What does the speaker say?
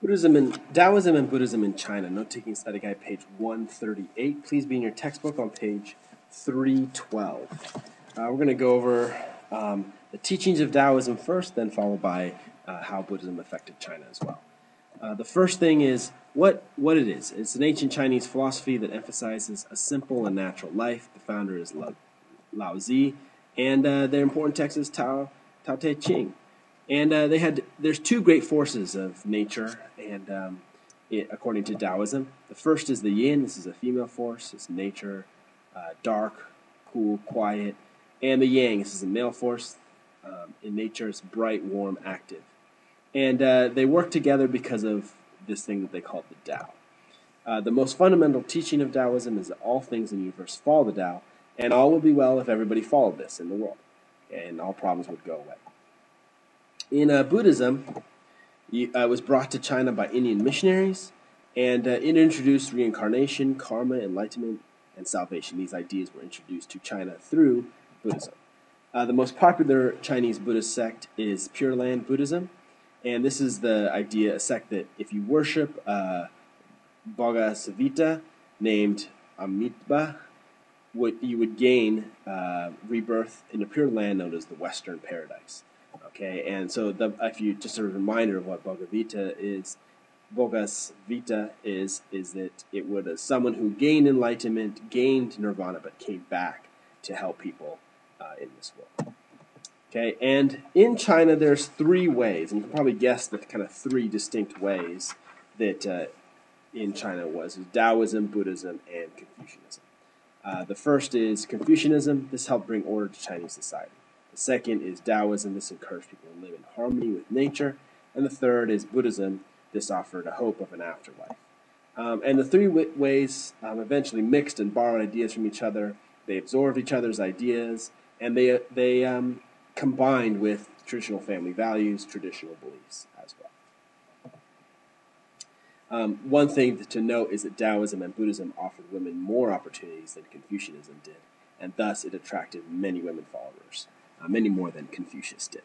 Daoism and Buddhism in China, Note-Taking Study Guide, page 138. Please be in your textbook on page 312. We're going to go over the teachings of Taoism first, then followed by how Buddhism affected China as well. The first thing is what it is. It's an ancient Chinese philosophy that emphasizes a simple and natural life. The founder is Lao Tzu, and their important text is Tao Te Ching. And there's two great forces of nature, and according to Taoism. The first is the yin. This is a female force. It's nature, dark, cool, quiet. And the yang. This is a male force. In nature, it's bright, warm, active. And they work together because of this thing that they call the Tao. The most fundamental teaching of Taoism is that all things in the universe follow the Tao, and all would be well if everybody followed this in the world, and all problems would go away. In Buddhism, it was brought to China by Indian missionaries, and it introduced reincarnation, karma, enlightenment, and salvation. These ideas were introduced to China through Buddhism. The most popular Chinese Buddhist sect is Pure Land Buddhism, and this is the idea, a sect that if you worship Bodhisattva named Amitabha, you would gain rebirth in a pure land known as the Western Paradise. Okay, and so if you just a reminder of what Bodhisattva is that it would someone who gained enlightenment, gained nirvana, but came back to help people in this world. Okay, and in China there's three ways, and you can probably guess the kind of three distinct ways that in China was Taoism, Buddhism, and Confucianism. The first is Confucianism. This helped bring order to Chinese society. The second is Taoism. This encouraged people to live in harmony with nature. And the third is Buddhism. This offered a hope of an afterlife. And the three ways eventually mixed and borrowed ideas from each other. They absorbed each other's ideas, and they combined with traditional family values, traditional beliefs as well. One thing to note is that Taoism and Buddhism offered women more opportunities than Confucianism did, and thus it attracted many women followers. Many more than Confucius did.